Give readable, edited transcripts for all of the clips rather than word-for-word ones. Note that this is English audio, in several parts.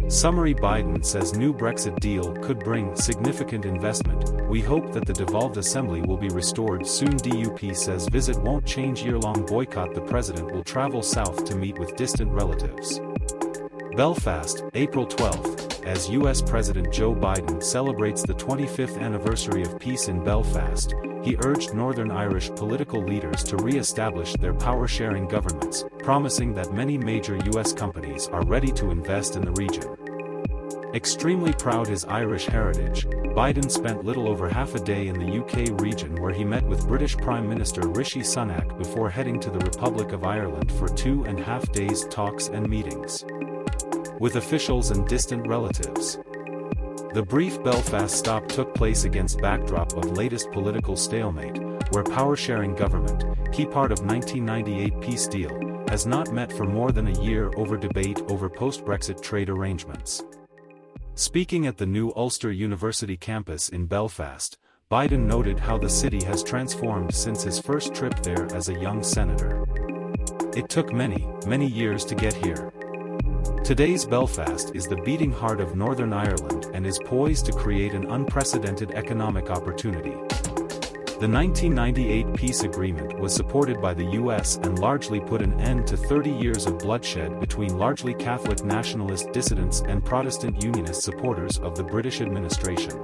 Summary: Biden says new Brexit deal could bring significant investment. We hope that the devolved assembly will be restored soon. DUP says visit won't change year-long boycott. The president will travel south to meet with distant relatives. Belfast, April 12, as U.S. President Joe Biden celebrates the 25th anniversary of peace in Belfast, he urged Northern Irish political leaders to re-establish their power-sharing governments, promising that many major U.S. companies are ready to invest in the region. Extremely proud his Irish heritage, Biden spent little over half a day in the UK region where he met with British Prime Minister Rishi Sunak before heading to the Republic of Ireland for 2.5 days talks and meetings with officials and distant relatives. The brief Belfast stop took place against backdrop of latest political stalemate, where power-sharing government, key part of 1998 peace deal, has not met for more than a year over debate over post-Brexit trade arrangements. Speaking at the new Ulster University campus in Belfast, Biden noted how the city has transformed since his first trip there as a young senator. It took many, many years to get here. Today's Belfast is the beating heart of Northern Ireland and is poised to create an unprecedented economic opportunity. The 1998 peace agreement was supported by the US and largely put an end to 30 years of bloodshed between largely Catholic nationalist dissidents and Protestant Unionist supporters of the British administration.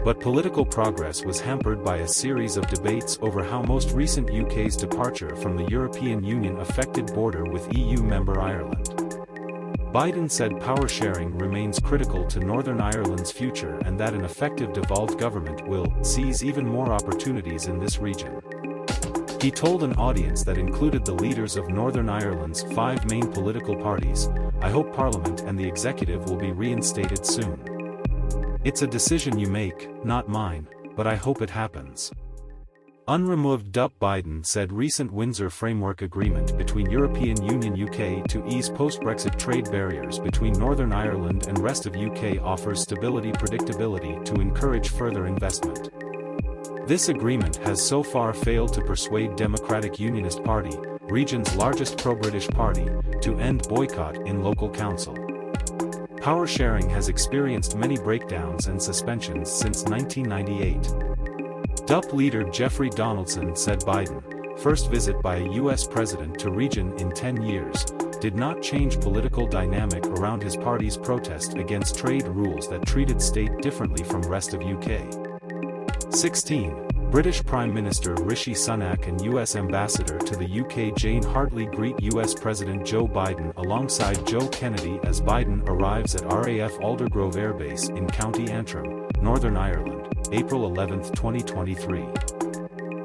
But political progress was hampered by a series of debates over how most recent UK's departure from the European Union affected border with EU member Ireland. Biden said power sharing remains critical to Northern Ireland's future and that an effective devolved government will seize even more opportunities in this region. He told an audience that included the leaders of Northern Ireland's 5 main political parties, "I hope Parliament and the executive will be reinstated soon. It's a decision you make, not mine, but I hope it happens." UNREMOVED DUP Biden said recent Windsor Framework agreement between European Union UK to ease post-Brexit trade barriers between Northern Ireland and rest of UK offers stability predictability to encourage further investment. This agreement has so far failed to persuade Democratic Unionist Party, region's largest pro-British party, to end boycott in local council. Power sharing has experienced many breakdowns and suspensions since 1998. DUP leader Jeffrey Donaldson said Biden, first visit by a U.S. president to region in 10 years, did not change political dynamic around his party's protest against trade rules that treated state differently from rest of UK. 16. British Prime Minister Rishi Sunak and U.S. Ambassador to the UK Jane Hartley greet U.S. President Joe Biden alongside Joe Kennedy as Biden arrives at RAF Aldergrove airbase in County Antrim, Northern Ireland, April 11, 2023.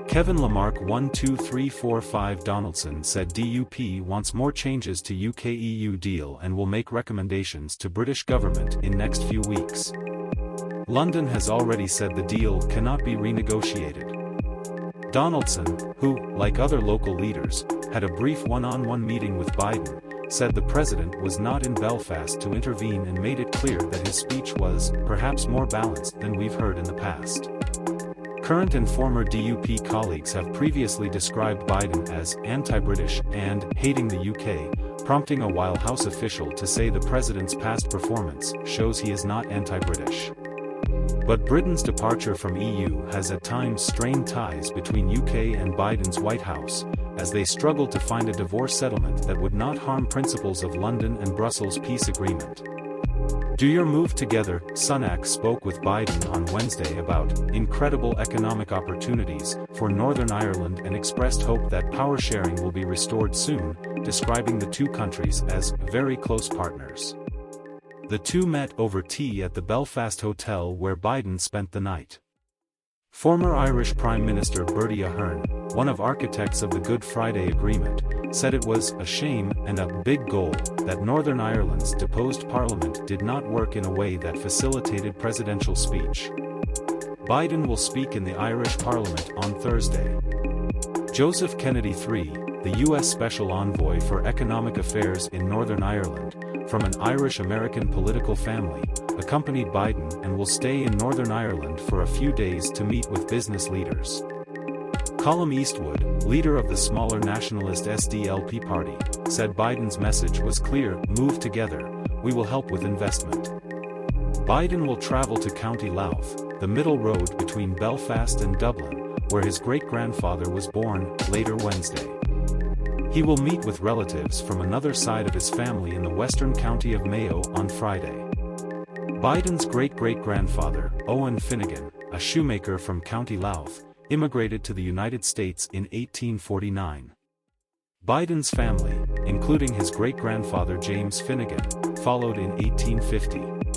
Kevin Lamarque 12345 Donaldson said DUP wants more changes to UKEU deal and will make recommendations to British government in next few weeks. London has already said the deal cannot be renegotiated. Donaldson, who, like other local leaders, had a brief one-on-one meeting with Biden, said the president was not in Belfast to intervene and made it clear that his speech was, perhaps more balanced than we've heard in the past. Current and former DUP colleagues have previously described Biden as anti-British and hating the UK, prompting a White House official to say the president's past performance shows he is not anti-British. But Britain's departure from EU has at times strained ties between UK and Biden's White House, as they struggle to find a divorce settlement that would not harm principles of London and Brussels peace agreement. Do your move together, Sunak spoke with Biden on Wednesday about incredible economic opportunities for Northern Ireland and expressed hope that power sharing will be restored soon, describing the two countries as very close partners. The two met over tea at the Belfast hotel where Biden spent the night. Former Irish Prime Minister Bertie Ahern, one of architects of the Good Friday Agreement, said it was a shame and a big goal that Northern Ireland's deposed parliament did not work in a way that facilitated presidential speech. Biden will speak in the Irish Parliament on Thursday. Joseph Kennedy III, the U.S. Special Envoy for Economic Affairs in Northern Ireland, from an Irish-American political family, accompanied Biden and will stay in Northern Ireland for a few days to meet with business leaders. Colum Eastwood, leader of the smaller nationalist SDLP party, said Biden's message was clear: move together, we will help with investment. Biden will travel to County Louth, the middle road between Belfast and Dublin, where his great-grandfather was born, later Wednesday. He will meet with relatives from another side of his family in the western county of Mayo on Friday. Biden's great-great-grandfather, Owen Finnegan, a shoemaker from County Louth, immigrated to the United States in 1849. Biden's family, including his great-grandfather James Finnegan, followed in 1850.